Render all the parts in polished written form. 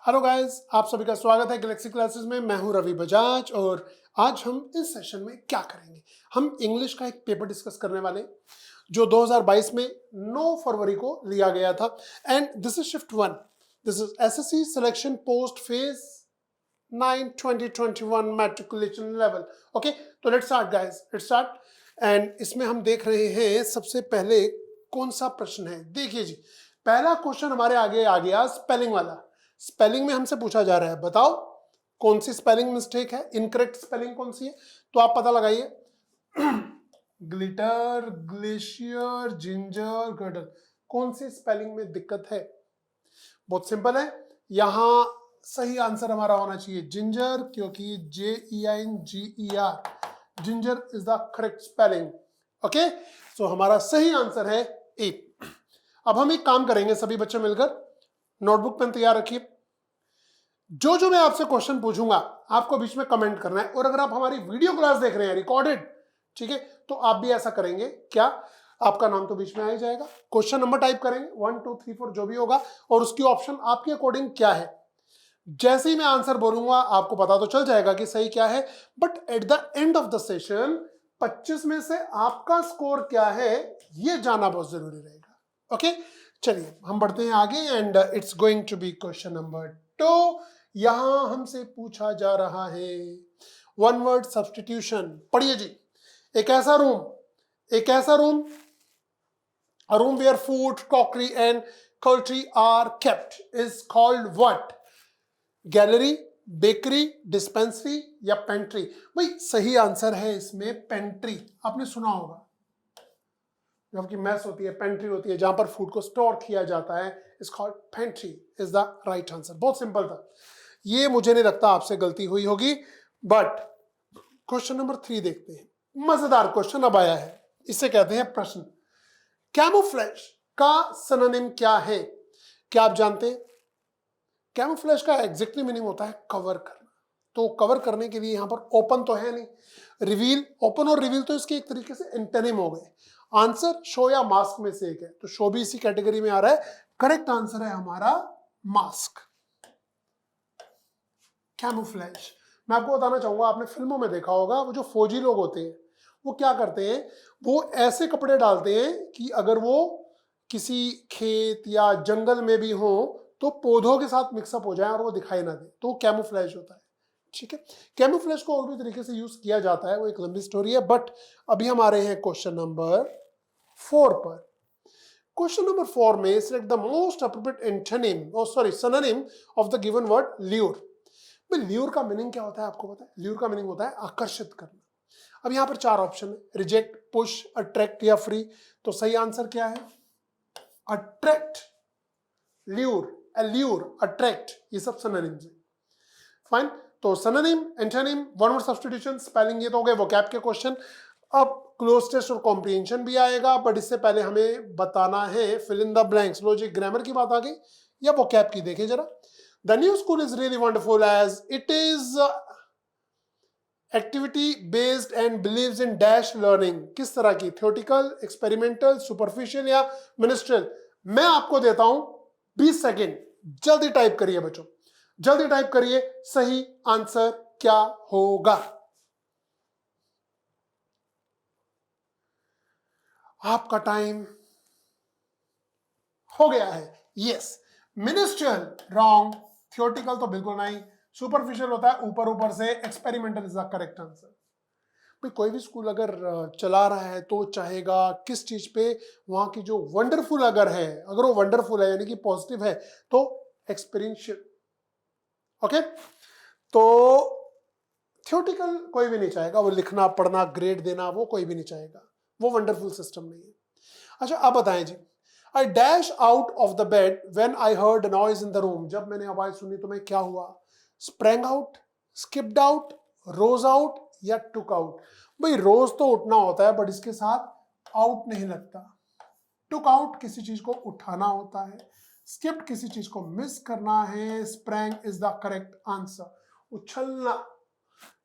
Hello guys, आप सभी का स्वागत है गैलेक्सी क्लासेस में। मैं हूं रवि बजाज और आज हम इस सेशन में क्या करेंगे, हम इंग्लिश का एक पेपर डिस्कस करने वाले हैं जो 2022 में 9 फरवरी को लिया गया था। And this is shift 1, this is SSC selection post phase 9 2021 matriculation level. Okay, तो let's start guys, let's start. And इसमें हम देख रहे हैं सबसे पहले कौन सा प्रश्न है। देखिए जी, पहला क्वेश्चन हमारे आगे आ गया स्पेलिंग वाला। स्पेलिंग में हमसे पूछा जा रहा है, बताओ कौन सी स्पेलिंग मिस्टेक है, इनकरेक्ट स्पेलिंग कौन सी है। तो आप पता लगाइए ग्लिटर, ग्लेशियर, जिंजर, गर्डल, कौन सी स्पेलिंग में दिक्कत है। बहुत सिंपल है, यहां सही आंसर हमारा होना चाहिए जिंजर, क्योंकि JEINGER, ginger is the correct spelling. Okay, so हमारा सही आंसर है ए। अब हम एक काम करेंगे, सभी बच्चे मिलकर नोटबुक पेन तैयार रखिए। जो जो मैं आपसे क्वेश्चन पूछूंगा आपको बीच में कमेंट करना है। और अगर आप हमारी वीडियो क्लास देख रहे हैं रिकॉर्डेड, ठीक है, तो आप भी ऐसा करेंगे। क्या आपका नाम तो बीच में आ ही जाएगा, क्वेश्चन नंबर टाइप करेंगे 1 2 3 4 जो भी होगा, और उसकी ऑप्शन आपके अकॉर्डिंग क्या है। जैसे ही मैं आंसर बोलूंगा आपको पता तो चल जाएगा कि सही क्या है, but at the end of the session 25 में से आपका स्कोर क्या है ये जानना बहुत जरूरी रहेगा। ओके, चलिए हम बढ़ते हैं आगे। And it's going to be question number 2। यहां हमसे पूछा जा रहा है वन वर्ड सब्स्टिट्यूशन। पढ़िए जी, एक ऐसा room, a room where food, crockery and cutlery are kept is called what? Gallery, bakery, dispensary या पेंट्री। भाई सही आंसर है इसमें पेंट्री। आपने सुना होगा जब की मेस होती है, पेंट्री होती है जहां पर फूड को स्टोर किया जाता है, is called pantry, is the right answer. बहुत सिंपल था ये, मुझे नहीं लगता आपसे गलती हुई होगी। बट क्वेश्चन नंबर 3 देखते हैं, मजेदार क्वेश्चन अब आया है, इसे कहते हैं प्रश्न। कैमोफ्लेज का सिनोनिम क्या है? क्या आप जानते हैं? कैमोफ्लेज का एग्जैक्टली मीनिंग होता है कवर करना। तो कवर करने के लिए यहां पर ओपन तो है नहीं, रिवील, ओपन और रिवील तो इसके एक तरीके से एंटोनिम हो गए। आंसर शो या मास्क में से एक है, तो शो भी इसी कैटेगरी में आ रहा है। करेक्ट आंसर है हमारा मास्क, कैमोफ्लेज। मैं आपको बताना चाहूंगा, आपने फिल्मों में देखा होगा वो जो फौजी लोग होते हैं वो क्या करते हैं, वो ऐसे कपड़े डालते हैं कि अगर वो किसी खेत या जंगल में भी हो तो पौधों के साथ मिक्सअप हो जाए और वो दिखाई ना दे, तो कैमोफ्लेज होता है। ठीक है, कैमोफ्लेज को और भी तरीके से यूज किया जाता है, वो एक लंबी स्टोरी है। बट अभी हम आ रहे हैं क्वेश्चन नंबर 4 पर। क्वेश्चन नंबर 4 में select the most appropriate antonym, synonym of the given word lure. Lure का मीनिंग क्या होता है आपको पता है? ल्यूर का मीनिंग होता है आकर्षित करना। अब यहां पर 4 ऑप्शन है, रिजेक्ट, पुश, अट्रैक्ट या फ्री। तो सही आंसर क्या है? अट्रैक्ट, ल्यूर, एल्यूर, अट्रैक्ट, ये सब सिनोनिम्स है। फाइन, तो synonym, antonym, one word substitution, spelling, ये तो हो गए वोकैब के क्वेश्चन। अब क्लोज टेस्ट और कॉम्प्रिहेंशन भी आएगा, बट इससे पहले हमें बताना है फिल इन द ब्लैंक्स। लो जी, ग्रामर की बात आ गई या वोकैब की, देखें जरा। The new school is really wonderful as it is activity based and believes in dash learning. किस तरह की? थ्योरेटिकल, एक्सपेरिमेंटल, सुपरफिशियल या मिनिस्ट्रियल? मैं आपको देता हूं 20 सेकेंड, जल्दी टाइप करिए बच्चों, जल्दी टाइप करिए, सही आंसर क्या होगा? आपका टाइम हो गया है। यस, मिनिस्ट्रियल रॉन्ग, थ्योरेटिकल तो बिल्कुल नहीं, सुपरफिशियल होता है ऊपर ऊपर से, experimental is the correct answer. भाई कोई भी स्कूल अगर चला रहा है तो चाहेगा किस चीज पे? वहां की जो वंडरफुल अगर है, अगर वो वंडरफुल है यानी कि पॉजिटिव है, तो एक्सपीरियंशियल। ओके, तो थ्योरेटिकल कोई भी नहीं चाहेगा, वो लिखना पढ़ना ग्रेड देना वो कोई भी नहीं चाहेगा, वो वंडरफुल सिस्टम नहीं है। अच्छा अब बताएं जी, I dash out of the bed when I heard noise in the room. जब मैंने आवाज सुनी तो मैं क्या हुआ? Sprang out, skipped out, rose out या टुक आउट। भाई रोज तो उठना होता है, बट इसके साथ आउट नहीं लगता। टुक आउट किसी चीज को उठाना होता है, स्किप्ड किसी चीज को मिस करना है, sprang is the correct answer, उछलना,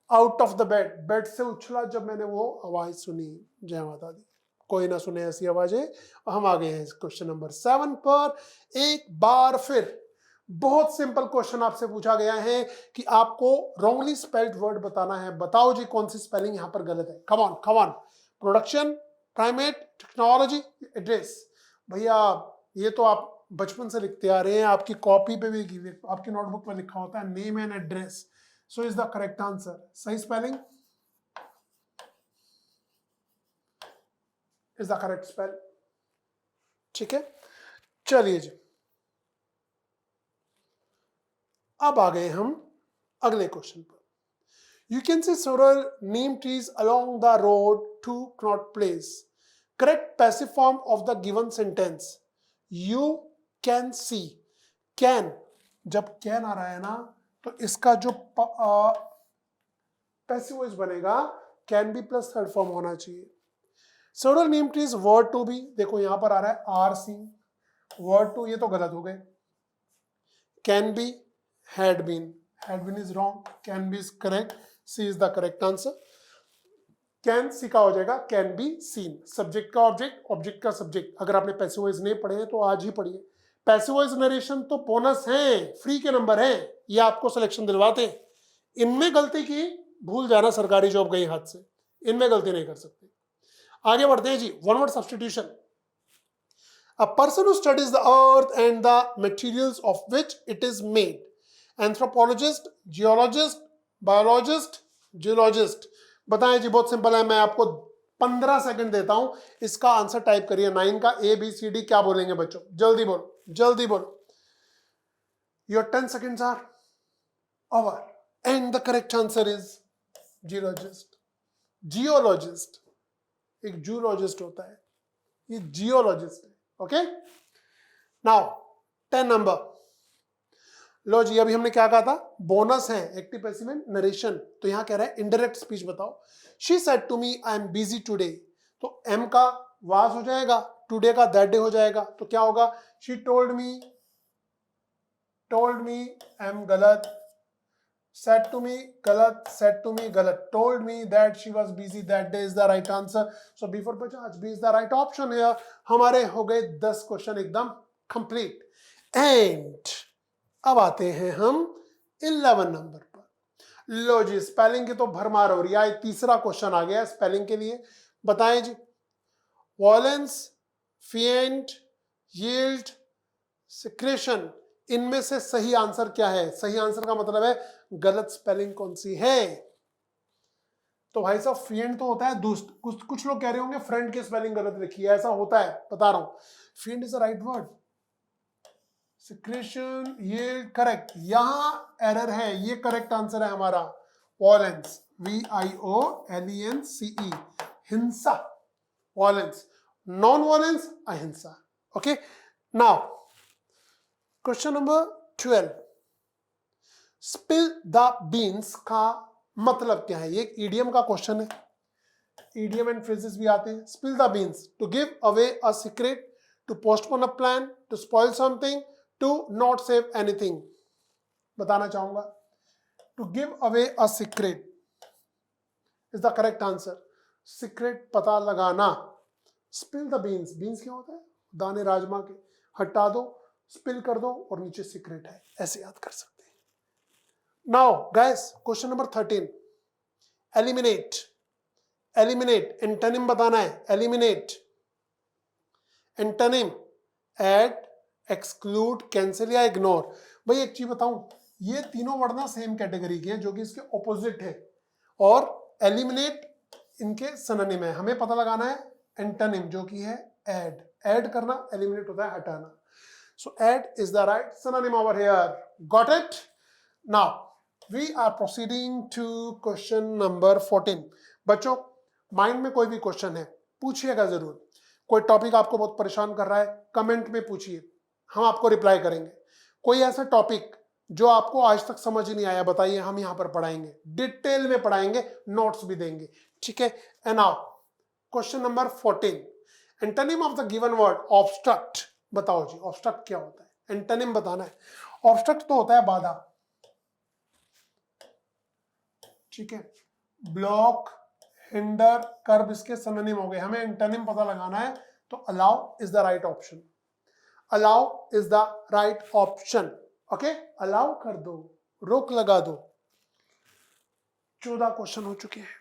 out of the bed, bed से उछला जब मैंने वो आवाज सुनी। जय माता दी, कोई ना सुने ऐसी आवाजें। हम आ गए हैं क्वेश्चन नंबर 7 पर। एक बार फिर बहुत सिंपल क्वेश्चन आपसे पूछा गया है कि आपको रॉन्गली स्पेल्ड वर्ड बताना है, बताओ जी कौन सी स्पेलिंग यहां पर गलत है। Come on come on. Production, primate, technology, address. भैया ये तो आप बचपन से लिखते आ रहे हैं, आपकी कॉपी पे भी, आपकी नोटबुक में लिखा होता है name and address. So is the correct answer. सही spelling is the correct spell. ठीक है, चलिए जी, अब आ गए हम अगले क्वेश्चन पर। You can see several neem trees along the road to Connaught Place. Correct passive form of the given sentence. You can see. Can, जब can आ रहा है ना तो इसका जो पैसिव वॉइस बनेगा can be plus third form होना चाहिए। Several neem trees were to be, देखो यहां पर आ रहा है are seen, were to ये तो गलत हो गए। Can be, had been is wrong, can be is correct, C is the correct answer. Can C का हो जाएगा can be seen। सब्जेक्ट का ऑब्जेक्ट, ऑब्जेक्ट का सब्जेक्ट। अगर आपने पैसिव वॉइस नहीं पढ़े हैं तो आज ही पढ़िए। पैसिव वॉइस नरेशन तो बोनस है, फ्री के नंबर हैं, ये आपको सिलेक्शन दिलवाते हैं। इनमें गलती की भूल जाना, सरकारी जॉब गई हाथ से, इनमें गलती नहीं कर सकते। आगे बढ़ते हैं जी। One word substitution. A person who studies the earth and the materials of which it is made. Anthropologist, geologist, biologist, geologist. बताएं जी, बहुत सिंपल है, मैं आपको 15 सेकंड देता हूं, इसका आंसर टाइप करिए। 9 का ABCD क्या बोलेंगे बच्चों, जल्दी बोलो, जल्दी बोलो। Your 10 seconds are over and the correct answer is geologist. Geologist एक जूलॉजिस्ट होता है, ये जियोलॉजिस्ट है। Okay, now 10 number. लो जी, अभी हमने क्या कहा था, बोनस है एक्टिव पैसिव में नरेशन, तो यहां कह रहा है इनडायरेक्ट स्पीच बताओ। She said to me I am busy today, तो एम का वाज हो जाएगा, टुडे का दैट डे हो जाएगा, तो क्या होगा, शी टोल्ड मी एम गलत, सेड टू मी गलत, सेड टू मी गलत, told me that she was busy that day is the right answer. So before बजाज B is the right option है। हमारे हो गए 10 क्वेश्चन एकदम कंप्लीट। एंड अब आते हैं हम 11 नंबर पर। लो जी, स्पेलिंग की तो भरमार हो रही है, तीसरा क्वेश्चन आ गया स्पेलिंग के लिए। बताएं जी, वॉलेंस, फिएंट, यील्ड, सिक्रेशन, इनमें से सही आंसर क्या है? सही आंसर का मतलब है गलत स्पेलिंग कौन सी है। तो भाई साहब, फिएंट तो होता है दुष्ट, कुछ लोग कह रहे होंगे फ्रेंड की स्पेलिंग गलत लिखी है, ऐसा होता है, बता रहा हूं। Feint is the right word. Secretion, ये करेक्ट, यहां एरर है, ये करेक्ट आंसर है हमारा। वॉलेंस, VIOLENCE, हिंसा, वॉलेंस। नॉन वॉलेंस अहिंसा। Okay, now question number 12। Spill the beans का मतलब क्या है? ये एक ईडियम का क्वेश्चन है, ईडियम एंड फ्रेजेस भी आते हैं। Spill the beans, to give away a secret, to postpone a plan, to spoil something, to not save anything. बताना चाहूंगा, to give away a secret is the correct answer. Secret पता लगाना। Spill the beans, beans क्या होता है? दाने राजमा के, हटा दो, स्पिल कर दो और नीचे सीक्रेट है, ऐसे याद कर सकते हैं। Now guys, question number 13। Eliminate, eliminate antonym बताना है। Eliminate antonym, add, exclude, cancel या इग्नोर। भाई एक चीज बताऊं, ये तीनों वर्ड ना सेम कैटेगरी के हैं, जो कि इसके ऑपोजिट है, और एलिमिनेट इनके सिनोनिम है। हमें पता लगाना है एंटोनिम, जो कि है ऐड। ऐड करना, एलिमिनेट होता है हटाना। So add is the right synonym over here. Got it? Now we are proceeding to question number 14। बच्चों, माइंड में कोई भी क्वेश्चन है पूछिएगा जरूर। कोई टॉपिक आपको बहुत परेशान कर रहा है, कमेंट में पूछिए, हम आपको रिप्लाई करेंगे। कोई ऐसा टॉपिक जो आपको आज तक समझ नहीं आया, बताइए, हम यहाँ पर पढ़ाएंगे, डिटेल में पढ़ाएंगे, नोट्स भी देंगे। ठीक है? And now question number 14। Antonym of the given word obstruct. बताओ जी, ऑब्स्ट्रक्ट क्या होता है? एंटोनिम बताना है। ऑब्स्ट्रक्ट तो होता है बाधा। ठीक है, ब्लॉक, हिंडर, कर्ब इसके सिनोनिम हो गए। हमें एंटोनिम पता लगाना है, तो allow is the right option. Allow is the right option. Okay, allow कर दो, रोक लगा दो। 14 क्वेश्चन हो चुके हैं,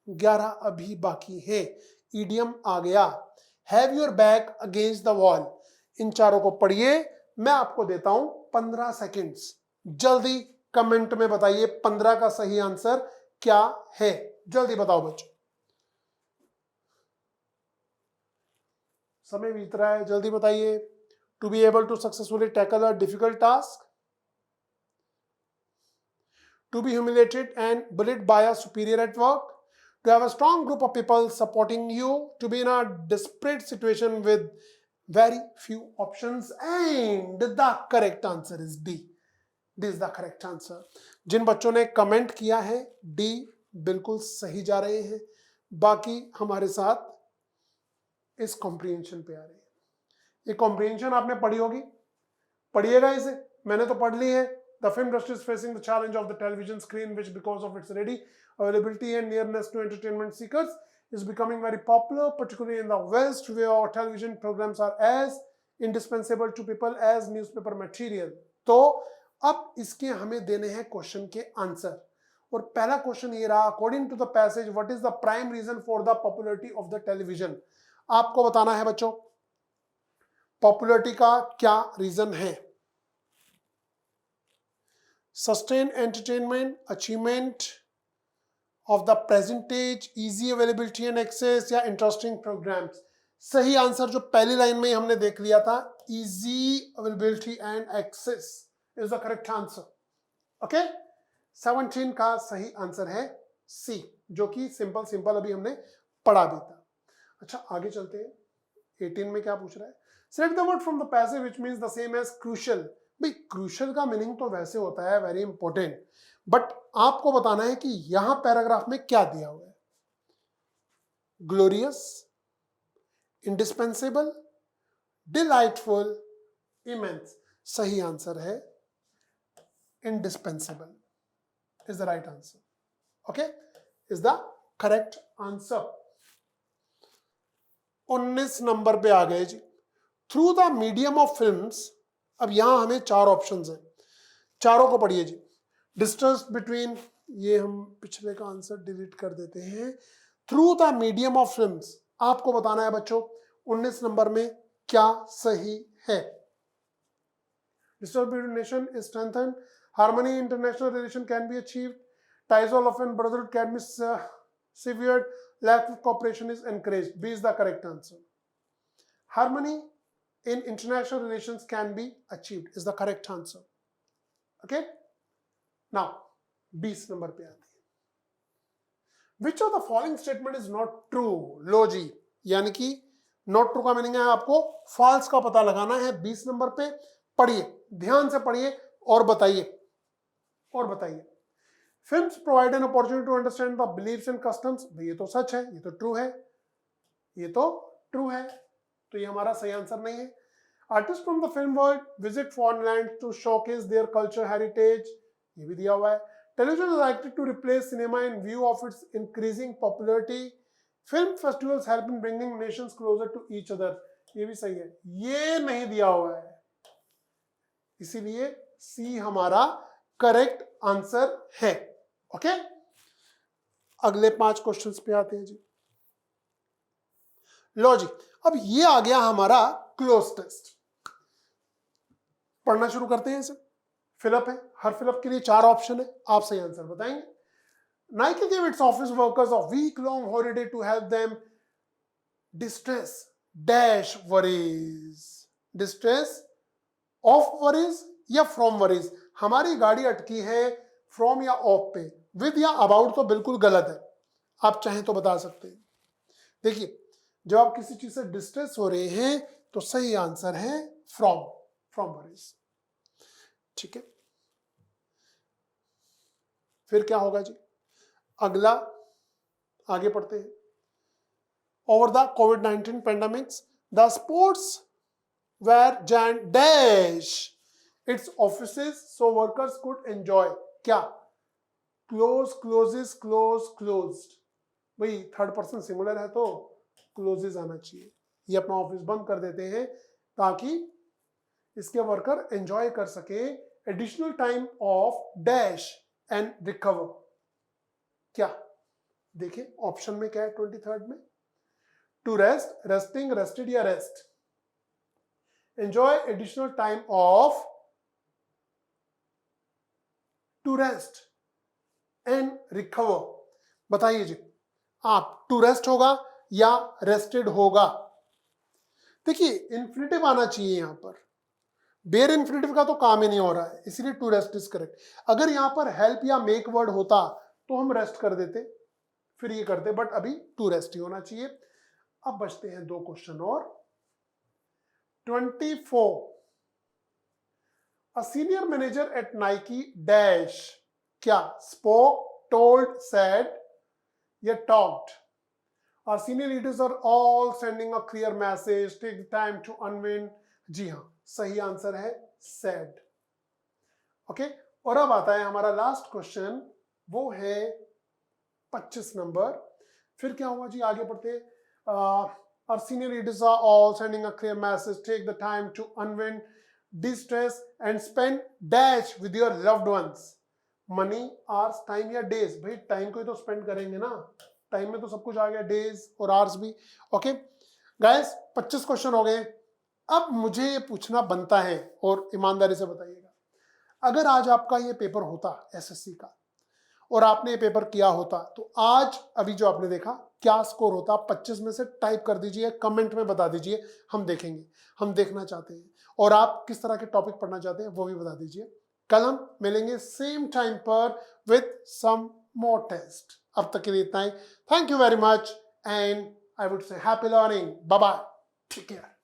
11 अभी बाकी है। ईडियम आ गया, have your back against the wall. इन चारों को पढ़िए, मैं आपको देता हूं 15 सेकेंड्स। जल्दी कमेंट में बताइए 15 का सही आंसर क्या है, जल्दी बताओ बच्चों, समय बीत रहा है, जल्दी बताइए। To be able to successfully tackle a difficult task, to be humiliated and bullied by a superior at work, to have a strong group of people supporting you, to be in a desperate situation with very few options, and the correct answer is D. This is the correct answer. जिन बच्चों ने comment किया है D बिल्कुल सही जा रहे हैं, बाकी हमारे साथ इस कॉम्प्रिहेंशन पे आ रहे हैं। ये कॉम्प्रिहेंशन आपने पढ़ी होगी, पढ़िएगा इसे, मैंने तो पढ़ ली है। The film industry is facing the challenge of the television screen, which because of its ready availability and nearness to entertainment seekers is becoming very popular, particularly in the West, where our television programs are as indispensable to people as newspaper material. तो अब इसके हमें देने हैं question के answer, और पहला question ये रहा, according to the passage what is the prime reason for the popularity of the television. आपको बताना है बच्चों पॉपुलरिटी का क्या रीजन है। Sustained entertainment, achievement of the present age, easy availability and access, या interesting programs। सही आंसर जो पहली लाइन में हमने देख लिया था, easy availability and access is the correct answer. Okay? 17 का सही आंसर है C, जो कि सिंपल अभी हमने पढ़ा भी था। अच्छा आगे चलते हैं, 18 में क्या पूछ रहा है, select the word from the passage which means the same as crucial। भाई क्रूशल का मीनिंग तो वैसे होता है वेरी इंपॉर्टेंट, बट आपको बताना है कि यहां पैराग्राफ में क्या दिया हुआ है। Glorious, indispensable, delightful, immense. सही आंसर है indispensable is the right answer. Okay, is the correct answer. 19 number पे आ गए जी, through the medium of films. अब यहां हमें 4 ऑप्शंस हैं, चारों को पढ़िए जी। डिस्टेंस बिटवीन, ये हम पिछले का आंसर डिलीट कर देते हैं। Through the medium of films, आपको बताना है बच्चों 19 नंबर में क्या सही है। Distance between nation is strengthen, harmony international relation can be achieved, ties of love and brotherhood can be severed, lack of cooperation is encouraged. B is the correct answer. Harmony in international relations can be achieved is the correct answer. Okay, now 20 number पे आते हैं, which of the following statement is not true। लो जी, यानी कि not true का meaning है आपको false का पता लगाना है। 20 नंबर पे पढ़िए, ध्यान से पढ़िए और बताइए, Films provide an opportunity to understand the beliefs and customs। ये तो सच है, ये तो ट्रू है, तो ये हमारा सही आंसर नहीं है। Artists from the film world visit foreign lands to showcase their culture heritage, ये भी दिया हुआ है। Television is likely to replace cinema in view of its increasing popularity. Film festivals help in bringing nations closer to each other, ये भी सही है। ये नहीं दिया हुआ है, इसीलिए सी हमारा करेक्ट आंसर है। ओके, अगले 5 क्वेश्चंस पे आते हैं जी। लो जी, अब ये आ गया हमारा क्लोज टेस्ट। पढ़ना शुरू करते हैं इसे। फिलअप है, हर फिलअप के लिए 4 ऑप्शन है, आप सही आंसर बताएंगे। Nike gave its office workers a week-long holiday to help them distress dash worries। distress of worries या from worries। हमारी गाड़ी अटकी है from या of पे, with या about तो बिल्कुल गलत है, आप चाहें तो बता सकते हैं। देखिए, जब आप किसी चीज से डिस्ट्रेस हो रहे हैं तो सही आंसर है from worries। ठीक है, फिर क्या होगा जी, अगला आगे पढ़ते हैं। Over the COVID-19 pandemics the sports wear Jain dash it's offices so workers could enjoy. क्या, क्लोज, क्लोजेस, क्लोज्ड। भाई थर्ड पर्सन सिंगुलर है तो क्लोजेस आना चाहिए। ये अपना ऑफिस बंद कर देते हैं ताकि इसके वर्कर एंजॉय कर सके additional time of dash and recover. क्या देखिए ऑप्शन में क्या है 23rd में, टू रेस्ट, रेस्टिंग, रेस्टेड या rest. Enjoy additional time of to rest and recover. बताइए जी, आप टू रेस्ट होगा या रेस्टेड होगा? देखिए इन्फिनिटिव आना चाहिए यहां पर, बेयर इन्फिनिटिव का तो काम ही नहीं हो रहा है, इसीलिए टू रेस्ट इज करेक्ट। अगर यहां पर हेल्प या मेक वर्ड होता तो हम रेस्ट कर देते, फिर ये करते, बट अभी टू रेस्ट ही होना चाहिए। अब बचते हैं 2 क्वेश्चन और। 24, a senior manager eight Nike dash. क्या स्पोक, टोल्ड, सेड या talked? Our senior leaders are all sending a clear message, take the time to unwind। जी हाँ, सही आंसर है said। ओके, और अब आता है हमारा लास्ट क्वेश्चन, वो है 25 नंबर। फिर क्या हुआ जी, आगे बढ़ते। Our senior leaders are all sending a clear message, take the time to unwind, de-stress and spend dash with your loved ones। Money, hours, time या डेज? भाई टाइम को ही तो स्पेंड करेंगे ना, टाइम में तो सब कुछ आ गया, डेज और आवर्स भी। ओके गाइस, 25 क्वेश्चन हो गए। अब मुझे ये पूछना बनता है, और ईमानदारी से बताइएगा, अगर आज आपका ये पेपर होता एसएससी का और आपने ये पेपर किया होता, तो आज अभी जो आपने देखा क्या स्कोर होता? 25 में से टाइप कर दीजिए, कमेंट में बता दीजिए, हम देखेंगे, हम देखना चाहते हैं। और आप किस तरह के टॉपिक पढ़ना चाहते हैं वो भी बता दीजिए। कल हम मिलेंगे सेम टाइम पर विथ सम मोर टेस्ट। अब तक के लिए इतना ही। Thank you very much and I would say happy learning. Bye bye, take care.